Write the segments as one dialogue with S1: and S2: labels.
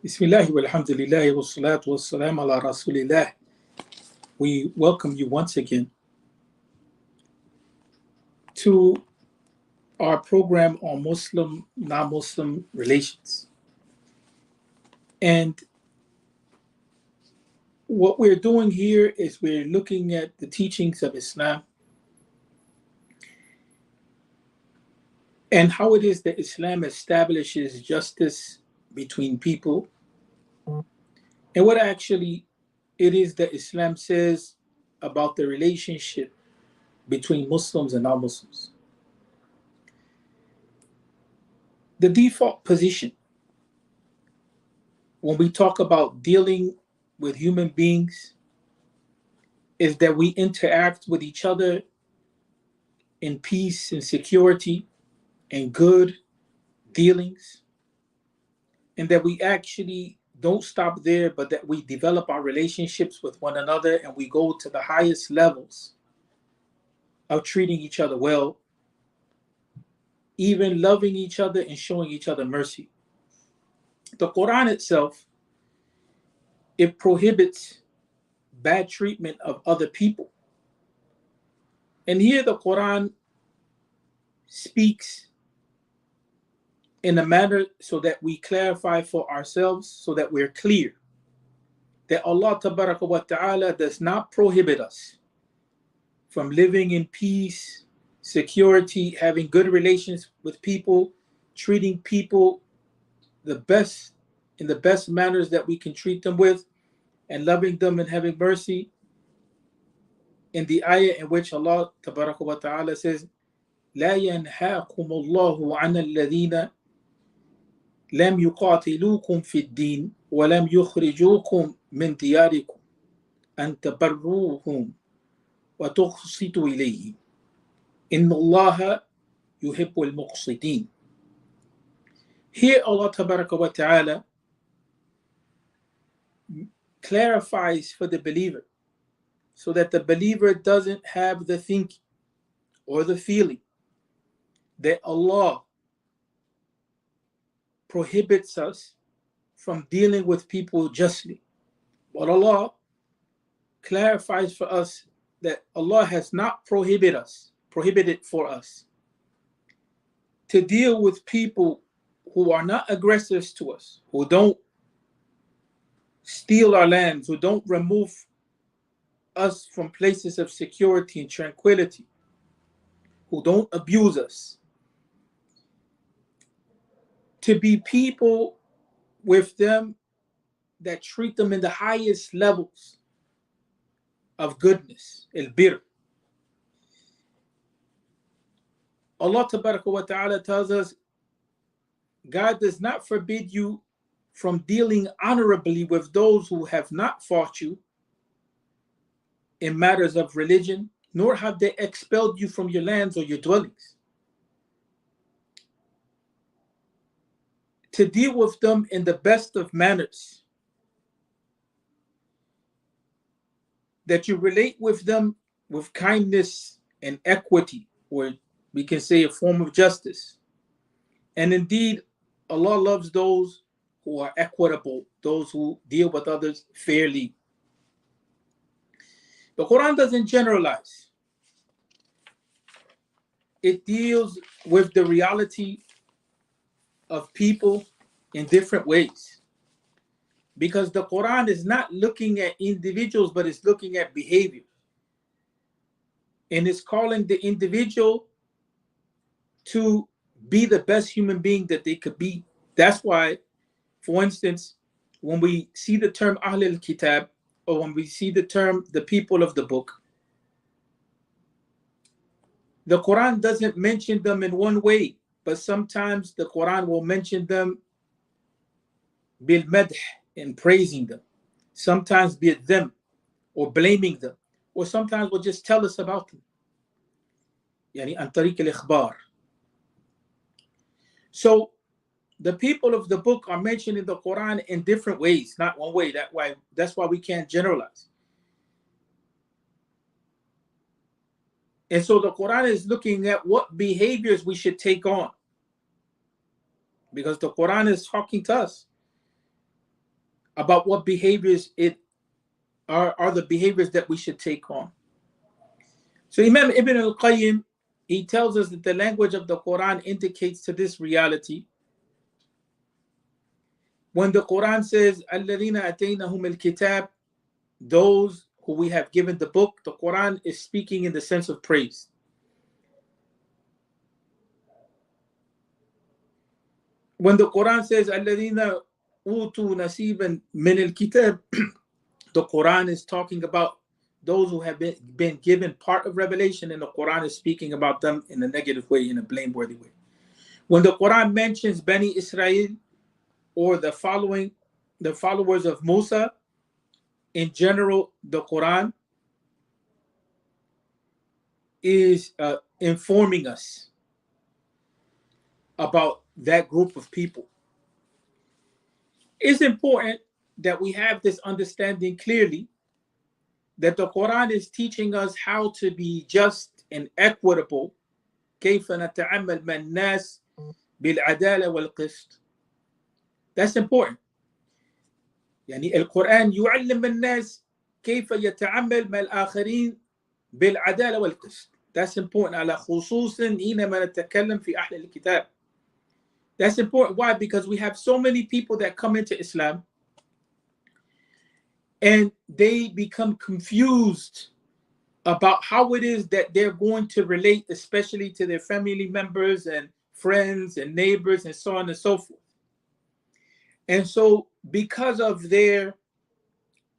S1: Bismillah walhamdulillah wa salatu wa salam ala rasulillah. We welcome you once again to our program on Muslim, non-Muslim relations. And what we're doing here is we're looking at the teachings of Islam and how it is that Islam establishes justice between people and what actually it is that Islam says about the relationship between Muslims and non-Muslims. The default position when we talk about dealing with human beings is that we interact with each other in peace and security and good dealings, and that we actually don't stop there, but that we develop our relationships with one another and we go to the highest levels of treating each other well, even loving each other and showing each other mercy. The Quran itself, it prohibits bad treatment of other people. And here the Quran speaks in a manner so that we clarify for ourselves, so that we're clear that Allah Tabaraka wa Ta'ala does not prohibit us from living in peace, security, having good relations with people, treating people the best in the best manners that we can treat them with, and loving them and having mercy. In the ayah in which Allah Tabaraka wa Ta'ala says, لا ينهاكم الله عن الذين لم يقاتلوكم في الدين ولم يخرجوكم من دياركم أن تبروهم وتقسطوا إليه إن الله يحب المقسطين. Here Allah Tabaraka wa Ta'ala clarifies for the believer so that the believer doesn't have the thinking or the feeling that Allah prohibits us from dealing with people justly. But Allah clarifies for us that Allah has not prohibited for us to deal with people who are not aggressors to us, who don't steal our lands, who don't remove us from places of security and tranquility, who don't abuse us. To be people with them that treat them in the highest levels of goodness, al-bir. Allah Tabaraka wa Ta'ala tells us, God does not forbid you from dealing honorably with those who have not fought you in matters of religion, nor have they expelled you from your lands or your dwellings. To deal with them in the best of manners, that you relate with them with kindness and equity, or we can say a form of justice. And indeed, Allah loves those who are equitable, those who deal with others fairly. The Quran doesn't generalize. It deals with the reality of people in different ways, because the Quran is not looking at individuals, but it's looking at behavior, and it's calling the individual to be the best human being that they could be. That's why, for instance, when we see the term Ahl al-Kitab, or when we see the term the people of the book, the Quran doesn't mention them in one way, but sometimes the Quran will mention them bil madh, in praising them, sometimes be it them or blaming them, or sometimes will just tell us about them, yani an tariq al-ikhbar. So the people of the book are mentioned in the Quran in different ways, not one way. That's why we can't generalize. And so the Quran is looking at what behaviors we should take on, because the Quran is talking to us. about what behaviors are the behaviors that we should take on. So Imam Ibn al-Qayyim, he tells us that the language of the Quran indicates to this reality. When the Quran says, الَّذِينَ أَتَيْنَهُمُ الْكِتَابِ, those who we have given the book, the Quran is speaking in the sense of praise. When the Quran says, الَّذِينَ أُوتُوا نَصِيبًا مِنَ الْكِتَابِ, the Quran is talking about those who have been given part of revelation, and the Quran is speaking about them in a negative way, in a blameworthy way. When the Quran mentions Bani Israel, or the followers of Musa, in general, the Quran is informing us about that group of people. It's important that we have this understanding clearly, that the Quran is teaching us how to be just and equitable. كيف نتعامل مع الناس بالعدالة والقسط. That's important. يعني القرآن يعلم الناس كيف يتعامل مع الآخرين بالعدالة والقسط. That's important. على خصوص حينما نتكلم في أهل الكتاب. That's important. Why? Because we have so many people that come into Islam and they become confused about how it is that they're going to relate, especially to their family members and friends and neighbors and so on and so forth. And so because of their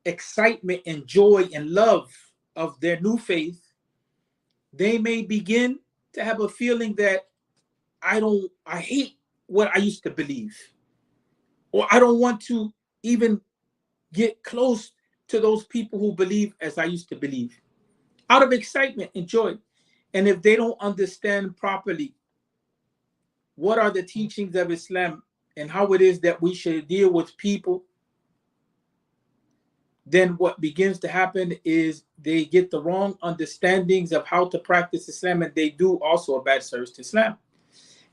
S1: excitement and joy and love of their new faith, they may begin to have a feeling that I hate what I used to believe, or I don't want to even get close to those people who believe as I used to believe, out of excitement and joy. And if they don't understand properly what are the teachings of Islam and how it is that we should deal with people, then what begins to happen is they get the wrong understandings of how to practice Islam, and they do also a bad service to Islam.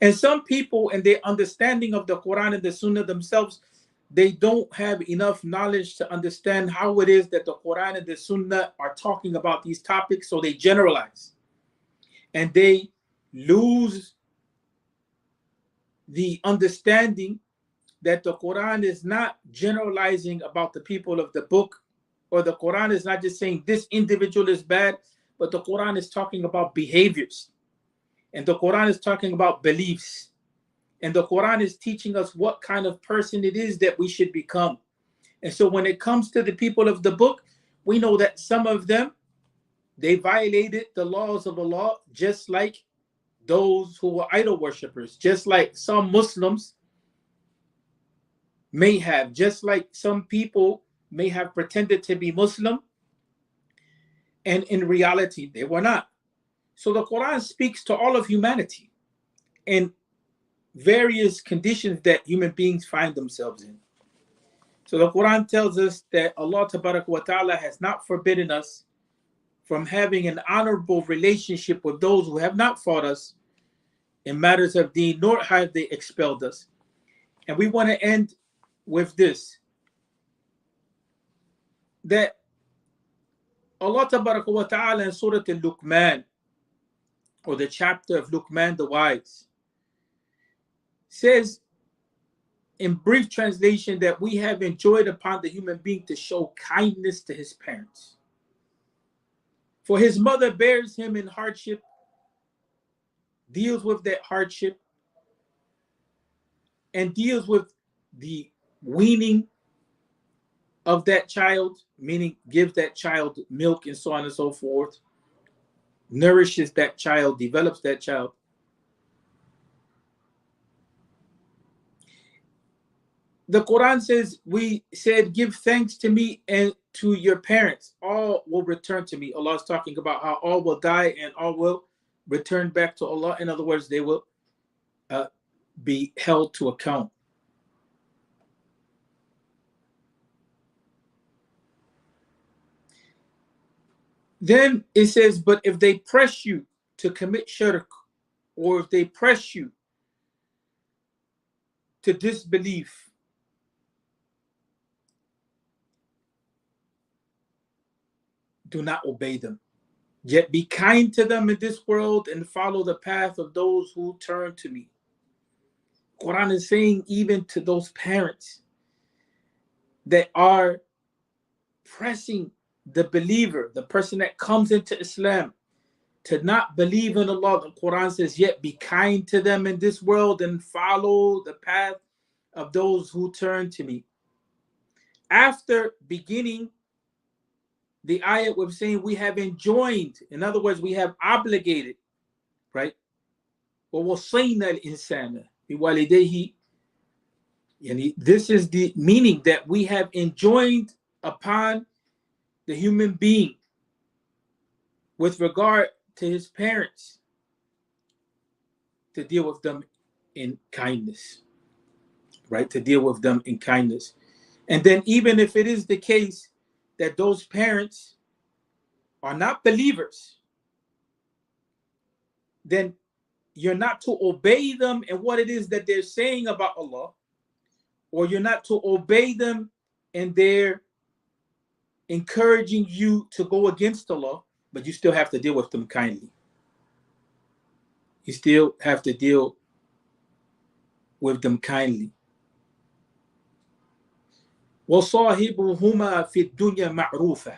S1: And some people, in their understanding of the Quran and the Sunnah themselves, they don't have enough knowledge to understand how it is that the Quran and the Sunnah are talking about these topics, so they generalize. And they lose the understanding that the Quran is not generalizing about the people of the book, or the Quran is not just saying this individual is bad, but the Quran is talking about behaviors. And the Quran is talking about beliefs. And the Quran is teaching us what kind of person it is that we should become. And so when it comes to the people of the book, we know that some of them, they violated the laws of Allah, just like those who were idol worshippers, just like some Muslims may have, just like some people may have pretended to be Muslim, and in reality, they were not. So the Quran speaks to all of humanity in various conditions that human beings find themselves in. So the Quran tells us that Allah Ta'ala has not forbidden us from having an honorable relationship with those who have not fought us in matters of deen, nor have they expelled us. And we want to end with this, that Allah Ta'ala in Surah Al-Luqman, or the chapter of Luqman the Wise, says in brief translation that we have enjoined upon the human being to show kindness to his parents. For his mother bears him in hardship, deals with that hardship, and deals with the weaning of that child, meaning gives that child milk and so on and so forth, nourishes that child, develops that child. The Quran says, we said, give thanks to me and to your parents. All will return to me. Allah is talking about how all will die and all will return back to Allah. In other words, they will be held to account. Then it says, but if they press you to commit shirk, or if they press you to disbelief, do not obey them. Yet be kind to them in this world and follow the path of those who turn to me. Quran is saying even to those parents that are pressing the believer, the person that comes into Islam, to not believe in Allah. The Quran says, yet be kind to them in this world and follow the path of those who turn to me. After beginning the ayat with saying we have enjoined, in other words, we have obligated, right? وَوَصَّيْنَا الْإِنسَانَ بِوَالِدَيْهِ. This is the meaning that we have enjoined upon the human being with regard to his parents to deal with them in kindness, right? To deal with them in kindness. And then even if it is the case that those parents are not believers, then you're not to obey them in what it is that they're saying about Allah, or you're not to obey them in their encouraging you to go against Allah, but you still have to deal with them kindly. You still have to deal with them kindly. وَصَاحِبُهُمَا فِي الدُّنْيَا مَعْرُوفًا.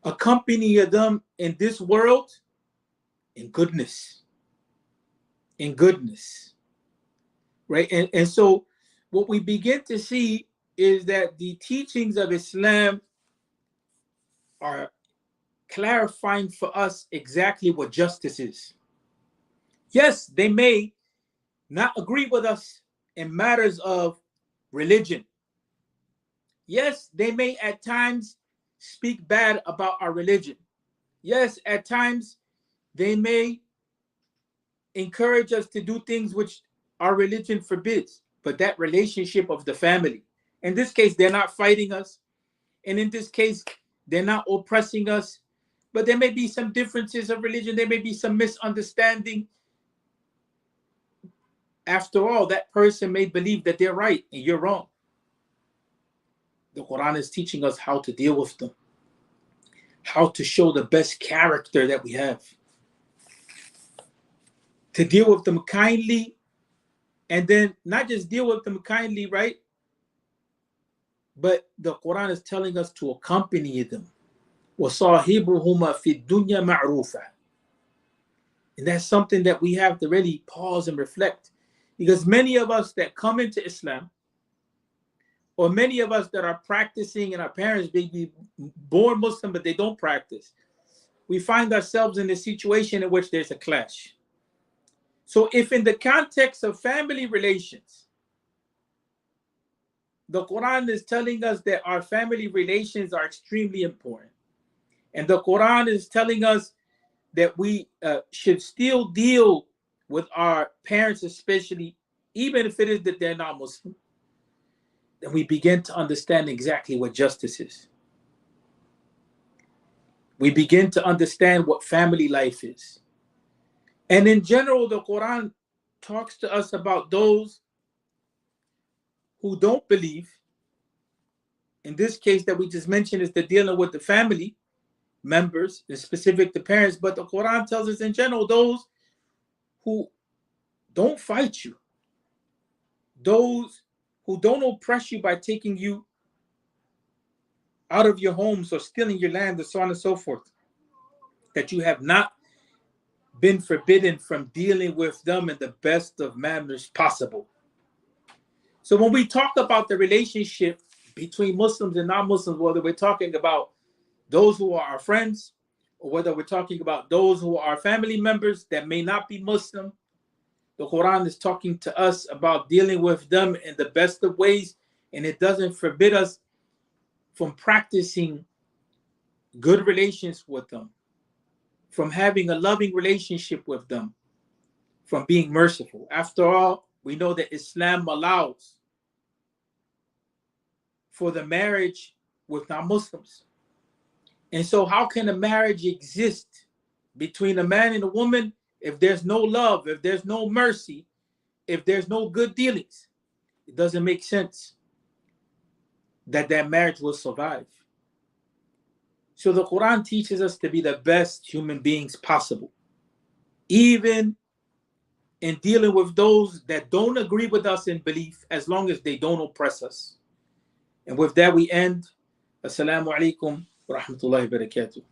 S1: Accompany them in this world in goodness. In goodness. Right? And so what we begin to see is that the teachings of Islam are clarifying for us exactly what justice is. Yes, they may not agree with us in matters of religion. Yes, they may at times speak bad about our religion. Yes, at times they may encourage us to do things which our religion forbids. But that relationship of the family, in this case, they're not fighting us. And in this case, they're not oppressing us. But there may be some differences of religion. There may be some misunderstanding. After all, that person may believe that they're right and you're wrong. The Quran is teaching us how to deal with them, how to show the best character that we have, to deal with them kindly, and then not just deal with them kindly, right? But the Quran is telling us to accompany them. وَصَاحِبُهُمَا فِي الدُّنْيَا مَعْرُوفًا. And that's something that we have to really pause and reflect. Because many of us that come into Islam, or many of us that are practicing, and our parents may be born Muslim, but they don't practice, we find ourselves in a situation in which there's a clash. So if in the context of family relations, the Quran is telling us that our family relations are extremely important, and the Quran is telling us that we should still deal with our parents, especially, even if it is that they're not Muslim, then we begin to understand exactly what justice is. We begin to understand what family life is. And in general, the Quran talks to us about those who don't believe. In this case that we just mentioned is the dealing with the family members, is specific to parents, but the Quran tells us in general those who don't fight you, those who don't oppress you by taking you out of your homes or stealing your land and so on and so forth, that you have not been forbidden from dealing with them in the best of manners possible. So when we talk about the relationship between Muslims and non-Muslims, whether we're talking about those who are our friends, or whether we're talking about those who are our family members that may not be Muslim, the Quran is talking to us about dealing with them in the best of ways, and it doesn't forbid us from practicing good relations with them, from having a loving relationship with them, from being merciful. After all, we know that Islam allows for the marriage with non-Muslims. And so how can a marriage exist between a man and a woman if there's no love, if there's no mercy, if there's no good dealings? It doesn't make sense that that marriage will survive. So the Quran teaches us to be the best human beings possible, even in dealing with those that don't agree with us in belief, as long as they don't oppress us. And with that we end. Assalamu alaikum wa rahmatullahi wa barakatuh.